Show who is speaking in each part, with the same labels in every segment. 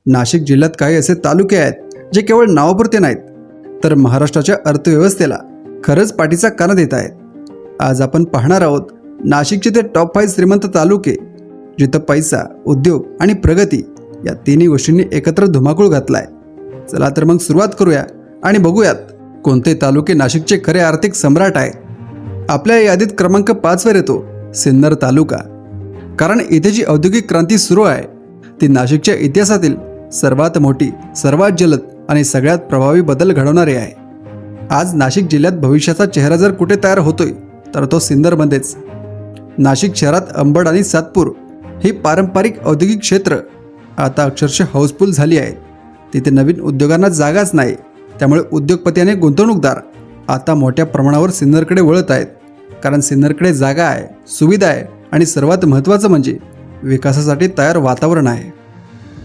Speaker 1: नाशिक जिल्ह्यात काही असे तालुके आहेत जे केवळ नावापुरते नाहीत, तर महाराष्ट्राच्या अर्थव्यवस्थेला खरंच पाठीचा कणा देत आहेत. आज आपण पाहणार आहोत नाशिकचे ते टॉप 5 श्रीमंत तालुके, जिथं पैसा, उद्योग आणि प्रगती या तिन्ही गोष्टींनी एकत्र धुमाकूळ घातलाय. चला तर मग सुरुवात करूया आणि बघूयात कोणते तालुके नाशिकचे खरे आर्थिक सम्राट आहेत. आपल्या यादीत क्रमांक 5 वर येतो सिन्नर तालुका. कारण इथे जी औद्योगिक क्रांती सुरू आहे ती नाशिकच्या इतिहासातील सर्वात मोठी, सर्वात जलद आणि सगळ्यात प्रभावी बदल घडवणारी आहे. आज नाशिक जिल्ह्यात भविष्याचा चेहरा जर कुठे तयार होतोय तर तो सिन्नरमध्येच. नाशिक शहरात अंबड आणि सातपूर ही पारंपरिक औद्योगिक क्षेत्र आता अक्षरशः हाऊसफुल झाली आहेत. तिथे नवीन उद्योगांना जागाच नाही, त्यामुळे उद्योगपती आणि गुंतवणूकदार आता मोठ्या प्रमाणावर सिन्नरकडे वळत आहेत. कारण सिन्नरकडे जागा आहे, सुविधा आहे आणि सर्वात महत्त्वाचं म्हणजे विकासासाठी तयार वातावरण आहे.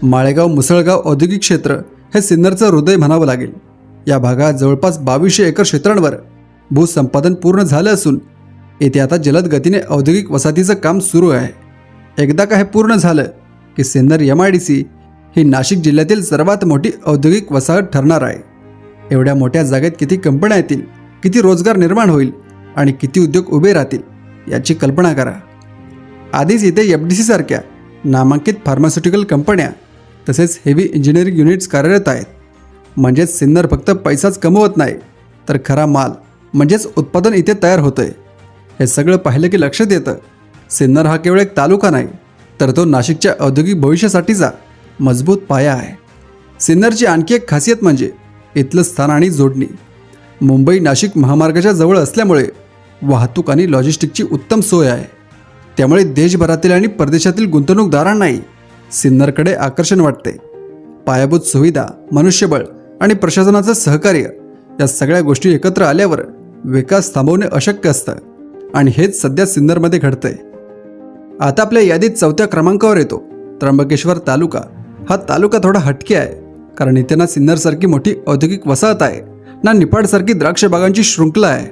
Speaker 1: माळेगाव मुसळगाव औद्योगिक क्षेत्र हे सिन्नरचं हृदय म्हणावं लागेल. या भागात जवळपास 2200 एकर क्षेत्रांवर भूसंपादन पूर्ण झालं असून येथे आता जलद गतीने औद्योगिक वसाहतीचं काम सुरू आहे. एकदा का हे पूर्ण झालं की सिन्नर MIDC ही नाशिक जिल्ह्यातील सर्वात मोठी औद्योगिक वसाहत ठरणार आहे. एवढ्या मोठ्या जागेत किती कंपन्या येतील, किती रोजगार निर्माण होईल आणि किती उद्योग उभे राहतील याची कल्पना करा. आधीच इथे FDC सारख्या नामांकित फार्मास्युटिकल कंपन्या तसेच हेवी इंजिनिअरिंग युनिट्स कार्यरत आहेत. म्हणजेच सिन्नर फक्त पैसाच कमवत नाही, तर खरा माल म्हणजेच उत्पादन इथे तयार होतंय. हे सगळं पाहिलं की लक्षात येतं सिन्नर हा केवळ एक तालुका नाही, तर तो नाशिकच्या औद्योगिक भविष्यासाठीचा मजबूत पाया आहे. सिन्नरची आणखी एक खासियत म्हणजे इथलं स्थान आणि जोडणी. मुंबई नाशिक महामार्गाच्या जवळ असल्यामुळे वाहतूक आणि लॉजिस्टिकची उत्तम सोय आहे. त्यामुळे देशभरातील आणि परदेशातील गुंतवणूकदारांनाही सिन्नरकडे आकर्षण वाटते. पायाभूत सुविधा, मनुष्यबळ आणि प्रशासनाचं सहकार्य या सगळ्या गोष्टी एकत्र आल्यावर विकास थांबवणे अशक्य असतं आणि हेच सध्या सिन्नरमध्ये घडतंय. आता आपल्या यादीत 4थ्या क्रमांकावर येतो त्र्यंबकेश्वर तालुका. हा तालुका थोडा हटके आहे, कारण इथे ना सिन्नरसारखी मोठी औद्योगिक वसाहत आहे, ना निफाडसारखी द्राक्ष बागांची शृंखला आहे.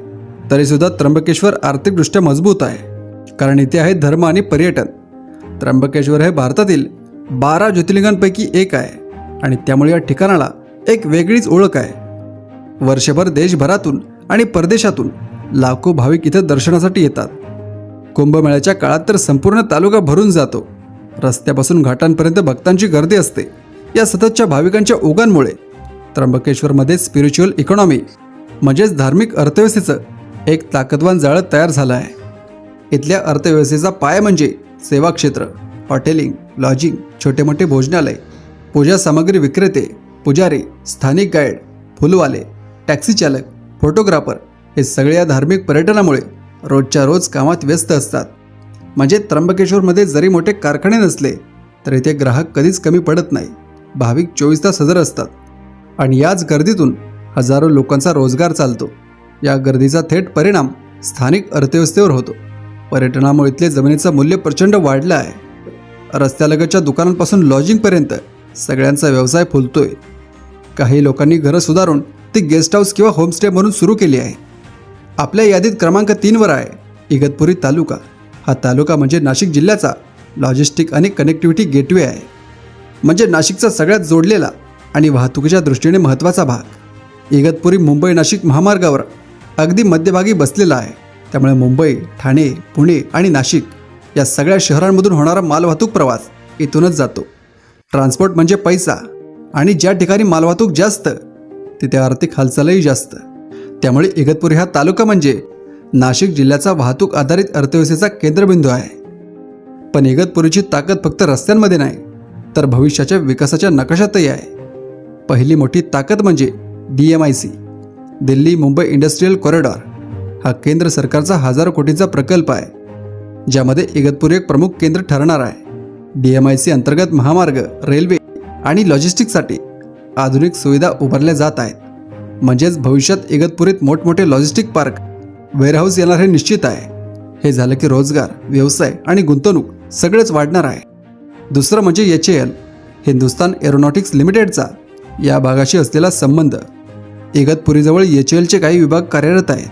Speaker 1: तरीसुद्धा त्र्यंबकेश्वर आर्थिकदृष्ट्या मजबूत आहे, कारण इथे आहे धर्म आणि पर्यटन. त्र्यंबकेश्वर हे भारतातील 12 ज्योतिर्लिंगांपैकी एक आहे आणि त्यामुळे या ठिकाणाला एक वेगळीच ओळख आहे. वर्षभर देशभरातून आणि परदेशातून लाखो भाविक इथे दर्शनासाठी येतात. कुंभमेळ्याच्या काळात तर संपूर्ण तालुका भरून जातो. रस्त्यापासून घाटांपर्यंत भक्तांची गर्दी असते. या सततच्या भाविकांच्या ओघांमुळे त्र्यंबकेश्वरमध्ये स्पिरिच्युअल इकॉनॉमी म्हणजेच धार्मिक अर्थव्यवस्थेचं एक ताकदवान जाळं तयार झालं आहे. इथल्या अर्थव्यवस्थेचा पाया म्हणजे सेवा क्षेत्र, हॉटेलिंग, लॉजिंग, छोटे मोठे भोजनालय, पूजा सामग्री विक्रेते, पुजारी, स्थानिक गाईड, फुलवाले, टॅक्सी चालक, फोटोग्राफर हे सगळे या धार्मिक पर्यटनामुळे रोजच्या रोज कामात व्यस्त असतात. म्हणजे त्र्यंबकेश्वरमध्ये जरी मोठे कारखाने नसले तर इथे ग्राहक कधीच कमी पडत नाही. भाविक 24 तास हजर असतात आणि याच गर्दीतून हजारो लोकांचा रोजगार चालतो. या गर्दीचा थेट परिणाम स्थानिक अर्थव्यवस्थेवर होतो. पर्यटनामुळे इथले जमिनीचं मूल्य प्रचंड वाढलं आहे. रस्त्यालगतच्या दुकानांपासून लॉजिंगपर्यंत सगळ्यांचा व्यवसाय फुलतोय. काही लोकांनी घरं सुधारून ती गेस्ट हाऊस किंवा होमस्टे म्हणून सुरू केली आहे. आपल्या यादीत क्रमांक 3 वर आहे इगतपुरी तालुका. हा तालुका म्हणजे नाशिक जिल्ह्याचा लॉजिस्टिक आणि कनेक्टिव्हिटी गेटवे आहे. म्हणजे नाशिकचा सगळ्यात जोडलेला आणि वाहतुकीच्या दृष्टीने महत्त्वाचा भाग. इगतपुरी मुंबई नाशिक महामार्गावर अगदी मध्यभागी बसलेला आहे. त्यामुळे मुंबई, ठाणे, पुणे आणि नाशिक या सगळ्या शहरांमधून होणारा मालवाहतूक प्रवास इथूनच जातो. ट्रान्सपोर्ट म्हणजे पैसा आणि ज्या ठिकाणी मालवाहतूक जास्त तिथे आर्थिक हालचालही जास्त. त्यामुळे इगतपुरी हा तालुका म्हणजे नाशिक जिल्ह्याचा वाहतूक आधारित अर्थव्यवस्थेचा केंद्रबिंदू आहे. पण इगतपुरीची ताकद फक्त रस्त्यांमध्ये नाही, तर भविष्याच्या विकासाच्या नकाशातही आहे. पहिली मोठी ताकद म्हणजे DMIC, Delhi Mumbai industrial corridor. हा केंद्र सरकारचा हजारो कोटींचा प्रकल्प आहे, ज्यामध्ये इगतपुरी एक प्रमुख केंद्र ठरणार आहे. DMIC अंतर्गत महामार्ग, रेल्वे आणि लॉजिस्टिक्ससाठी आधुनिक सुविधा उभारल्या जात आहेत. म्हणजेच भविष्यात इगतपुरीत मोठमोठे लॉजिस्टिक पार्क, वेअरहाऊस येणार हे निश्चित आहे. हे झालं की रोजगार, व्यवसाय आणि गुंतवणूक सगळेच वाढणार आहे. दुसरं म्हणजे HAL, हिंदुस्तान एरोनॉटिक्स लिमिटेडचा या भागाशी असलेला संबंध. इगतपुरीजवळ HALचे काही विभाग कार्यरत आहेत,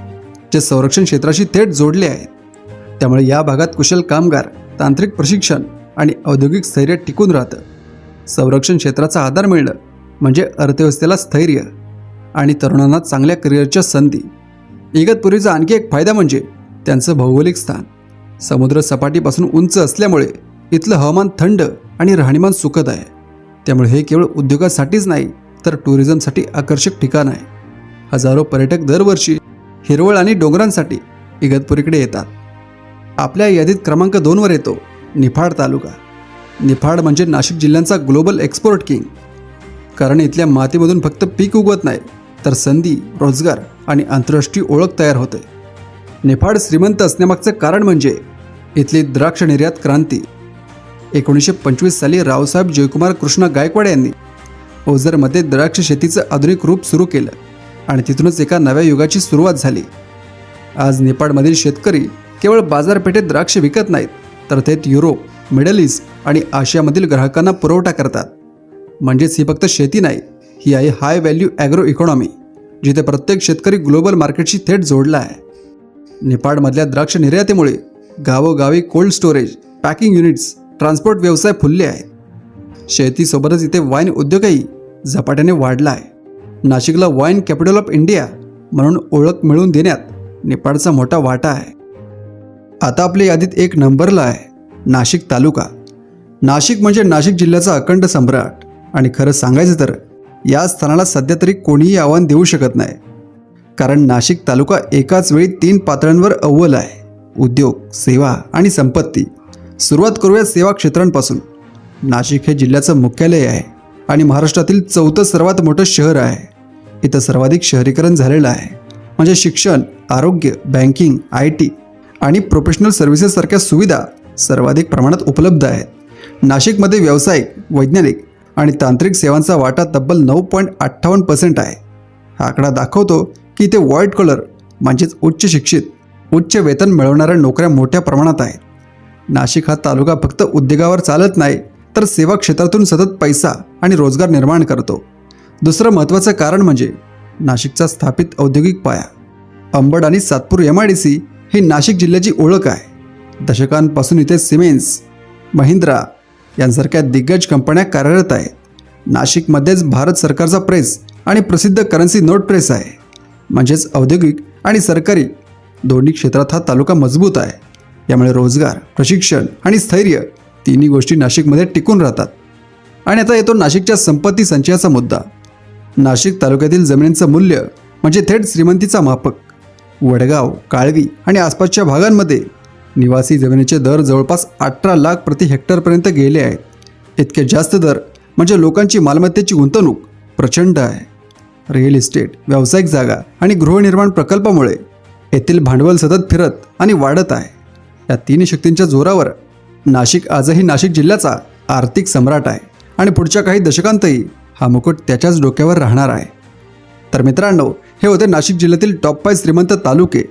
Speaker 1: जे संरक्षण क्षेत्राशी थेट जोडले आहेत. त्यामुळे या भागात कुशल कामगार, तांत्रिक प्रशिक्षण आणि औद्योगिक स्थैर्य टिकून राहतं. संरक्षण क्षेत्राचा आधार मिळणं म्हणजे अर्थव्यवस्थेला स्थैर्य आणि तरुणांना चांगल्या करिअरच्या संधी. इगतपुरीचा आणखी एक फायदा म्हणजे त्यांचं भौगोलिक स्थान. समुद्र सपाटीपासून उंच असल्यामुळे इथलं हवामान थंड आणि राहणीमान सुखद आहे. त्यामुळे हे केवळ उद्योगासाठीच नाही तर टुरिझमसाठी आकर्षक ठिकाण आहे. हजारो पर्यटक दरवर्षी हिरवळ आणि डोंगरांसाठी इगतपुरीकडे येतात. आपल्या यादीत क्रमांक 2वर येतो निफाड तालुका. निफाड म्हणजे नाशिक जिल्ह्यांचा ग्लोबल एक्सपोर्ट किंग. कारण इथल्या मातीमधून फक्त पीक उगवत नाही तर संधी, रोजगार आणि आंतरराष्ट्रीय ओळख तयार होते. निफाड श्रीमंत असण्यामागचं कारण म्हणजे इथली द्राक्ष निर्यात क्रांती. 1925 साली रावसाहेब जयकुमार कृष्ण गायकवाड यांनी ओझरमध्ये द्राक्ष शेतीचं आधुनिक रूप सुरू केलं आणि तिथूनच एका नव्या युगाची सुरुवात झाली. आज निफाडमधील शेतकरी केवळ बाजारपेठेत द्राक्ष विकत नाहीत तर थेट युरोप, मिडल ईस्ट आणि आशियामधील ग्राहकांना पुरवठा करतात. म्हणजेच ही फक्त शेती नाही, ही आहे हाय व्हॅल्यू ॲग्रो इकॉनॉमी, जिथे प्रत्येक शेतकरी ग्लोबल मार्केटशी थेट जोडला आहे. निफाडमधल्या द्राक्ष निर्यातीमुळे गावोगावी cold storage, packing units, transport व्यवसाय फुलले आहेत. शेतीसोबतच इथे वाईन उद्योगही झपाट्याने वाढला आहे. नाशिकला वाईन कॅपिटल ऑफ इंडिया म्हणून ओळख मिळवून देण्यात निफाडचा मोठा वाटा आहे. आता आपल्या यादीत 1 नंबरला आहे नाशिक तालुका. नाशिक म्हणजे नाशिक जिल्ह्याचा अखंड सम्राट आणि खरं सांगायचं तर या स्थानाला सध्या तरी कोणीही आव्हान देऊ शकत नाही. कारण नाशिक तालुका एकाच वेळी 3 पातळ्यांवर अव्वल आहे: उद्योग, सेवा आणि संपत्ती. सुरुवात करूया सेवा क्षेत्रांपासून. नाशिक हे जिल्ह्याचं मुख्यालय आहे आणि महाराष्ट्रातील 4थं सर्वात मोठं शहर आहे. इथं सर्वाधिक शहरीकरण झालेलं आहे. म्हणजे शिक्षण, आरोग्य, बँकिंग, IT आणि प्रोफेशनल सर्व्हिसेससारख्या सुविधा सर्वाधिक प्रमाणात उपलब्ध आहेत. नाशिकमध्ये व्यावसायिक, वैज्ञानिक आणि तांत्रिक सेवांचा वाटा तब्बल 9.58% आहे. हा आकडा दाखवतो की इथे व्हाईट कॉलर म्हणजेच उच्च शिक्षित, उच्च वेतन मिळवणाऱ्या नोकऱ्या मोठ्या प्रमाणात आहेत. नाशिक हा तालुका फक्त उद्योगावर चालत नाही तर सेवा क्षेत्रातून सतत पैसा आणि रोजगार निर्माण करतो. दुसरं महत्त्वाचं कारण म्हणजे नाशिकचा स्थापित औद्योगिक पाया. अंबड आणि सातपूर MIDC ही नाशिक जिल्ह्याची ओळख आहे. दशकांपासून इथे सिमेन्स, महिंद्रा यांसारख्या दिग्गज कंपन्या कार्यरत आहेत. नाशिकमध्येच भारत सरकारचा प्रेस आणि प्रसिद्ध करन्सी नोट प्रेस आहे. म्हणजेच औद्योगिक आणि सरकारी दोन्ही क्षेत्रात हा तालुका मजबूत आहे. यामुळे रोजगार, प्रशिक्षण आणि स्थैर्य तिन्ही गोष्टी नाशिकमध्ये टिकून राहतात. आणि आता येतो नाशिकच्या संपत्ती संचयाचा मुद्दा. नाशिक तालुक्यातील जमिनींचं मूल्य म्हणजे थेट श्रीमंतीचा मापक. वडगाव, काळवी आणि आसपासच्या भागांमध्ये निवासी जमिनीचे दर जवळपास 18 लाख प्रति हेक्टरपर्यंत गेले आहेत. इतके जास्त दर म्हणजे लोकांची मालमत्तेची गुंतवणूक प्रचंड आहे. रिअल इस्टेट, व्यावसायिक जागा आणि गृहनिर्माण प्रकल्पामुळे येथील भांडवल सतत फिरत आणि वाढत आहे. या तिन्ही शक्तींच्या जोरावर नाशिक आजही नाशिक जिल्ह्याचा आर्थिक सम्राट आहे आणि पुढच्या काही दशकांतही हा मुकुट त्याच्याच डोक्यावर राहणार आहे. तर मित्रांनो, हे होते नाशिक जिल्ह्यातील टॉप 5 श्रीमंत तालुके